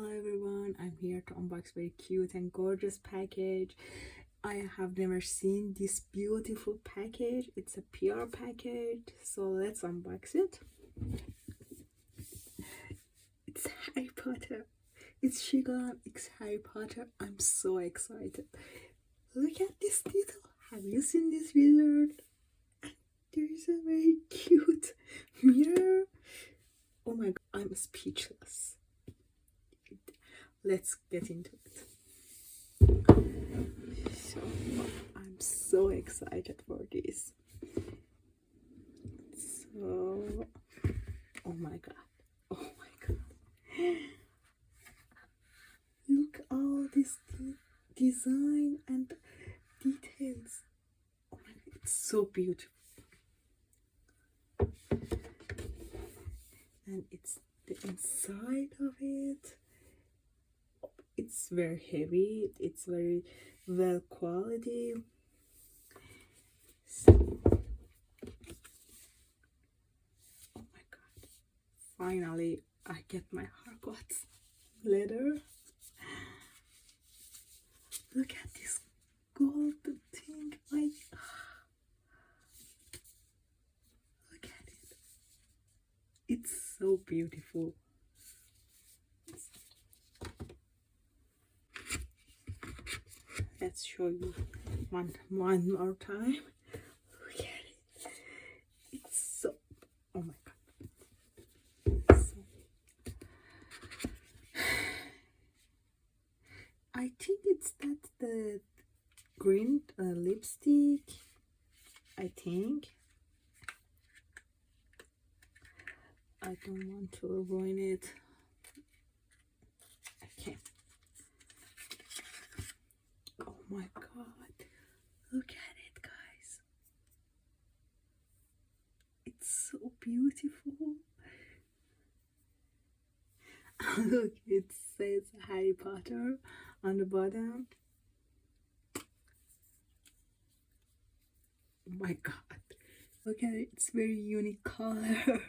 Hello everyone, I'm here to unbox very cute and gorgeous package. I have never seen this beautiful package. It's a PR package, so let's unbox it. It's Harry Potter. It's Sheglam. It's Harry Potter. I'm so excited. Look at this detail. Have you seen this wizard? There is a very cute mirror. Oh my god, I'm speechless. Let's get into it. So I'm so excited for this. So oh my god, look all this design and details. Oh my god, it's so beautiful. And it's the inside of it. It's very heavy, it's very well quality. So, oh my god, finally I get my Hogwarts letter. Look at this gold thing. Look at it, it's so beautiful. Let's show you one more time. Look at it. It's so, oh my god. So, I think it's the green lipstick. I think. I don't want to ruin it. Okay. Oh my god, look at it, guys. It's so beautiful. Look, it says Harry Potter on the bottom. Oh my god, look at it, it's very unique color.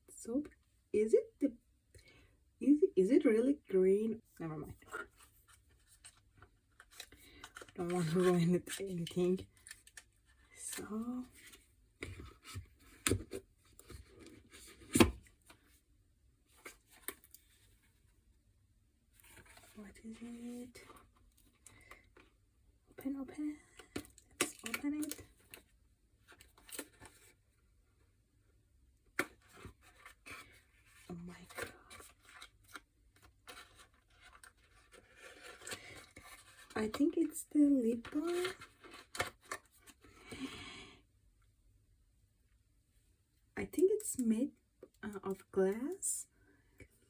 So is it really green? Never mind. Don't want to ruin it anything. So what is it? Open. Let's open it. Oh my god. I think it's the lip balm. I think it's made of glass.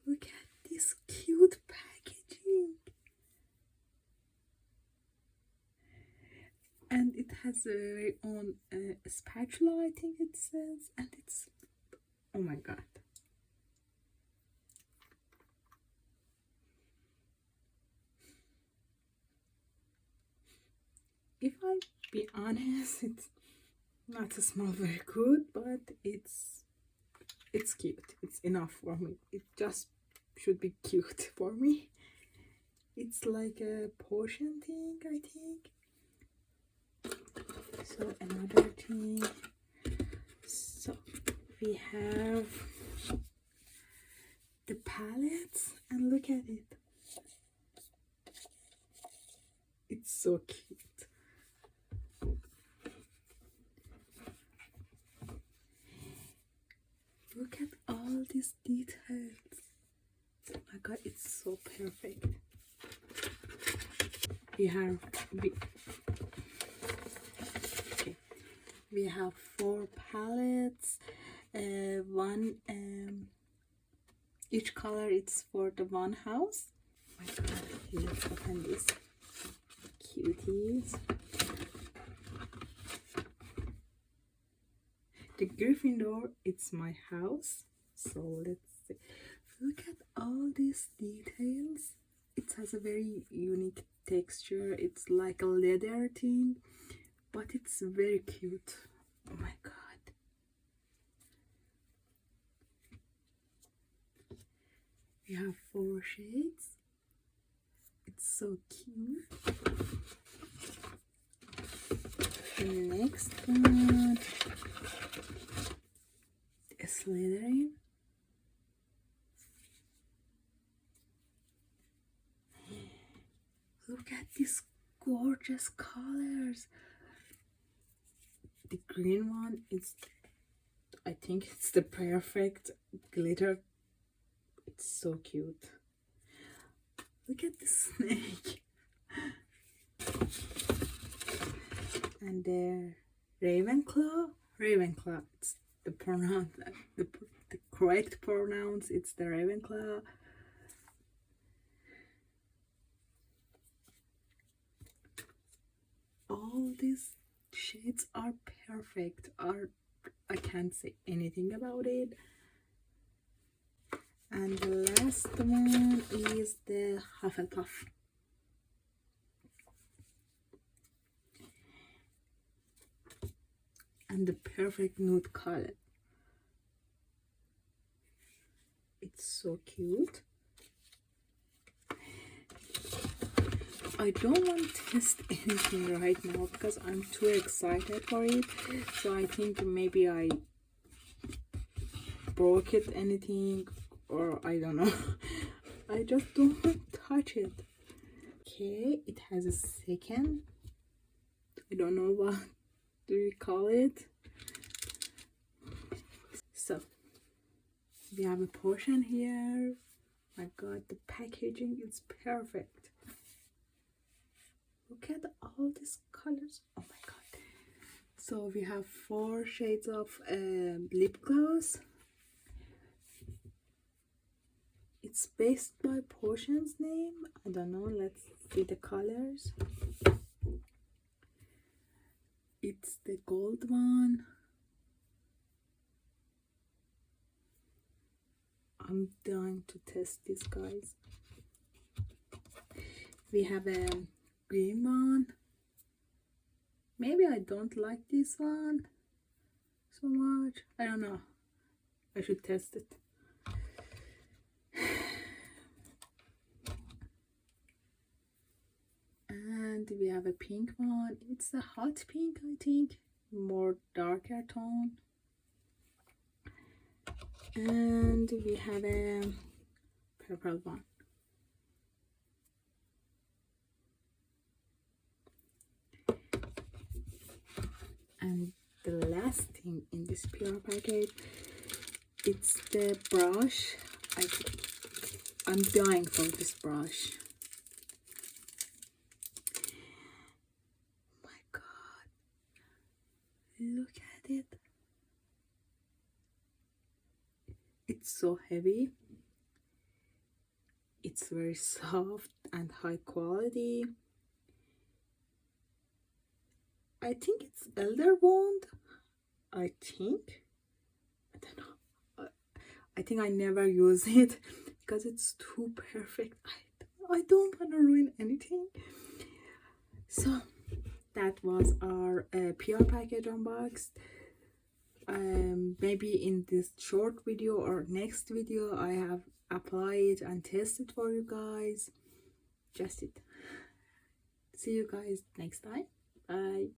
Look at this cute packaging. And it has a very own spatula, I think it says. And it's, oh my god. If I be honest, it's not to smell very good, but it's cute. It's enough for me. It just should be cute for me. It's like a potion thing, I think. So another thing. So we have the palettes, and look at it. It's so cute. Look at all these details. Oh my god, it's so perfect. We have 4 palettes. One each color it's for the one house. Oh my god, let's open this. Cuties. The Gryffindor, it's my house. So let's see. Look at all these details. It has a very unique texture. It's like a leather thing, but it's very cute. Oh my god. We have 4 shades. It's so cute. The next one is Slytherin. Look at these gorgeous colors. The green one is, I think it's the perfect glitter. It's so cute. Look at the snake. And the Ravenclaw. Ravenclaw. It's the pronoun. The correct pronouns. It's the Ravenclaw. All these shades are perfect. I can't say anything about it. And the last one is the Hufflepuff. And the perfect nude color. It's so cute. I don't want to test anything right now because I'm too excited for it. So I think maybe I broke it, anything, or I don't know. I just don't want to touch it. Okay, it has a second. I don't know what do we call it. So we have a portion here. My god, the packaging is perfect. Look at all these colors. Oh my god. So we have 4 shades of lip gloss. It's based by Potion's name. I don't know. Let's see the colors. It's the gold one. I'm dying to test this, guys. We have a green one. Maybe I don't like this one so much. I don't know. I should test it. And we have a pink one. It's a hot pink, I think. More darker tone. And we have a purple one. And the last thing in this PR package, it's the brush. I'm dying for this brush. Oh my god, look at it. It's so heavy. It's very soft and high quality. I think it's Elder Wand. I don't know. I think I never use it because it's too perfect. I don't want to ruin anything. So that was our PR package unboxed. Maybe in this short video or next video I have applied and tested for you guys. Just it. See you guys next time. Bye.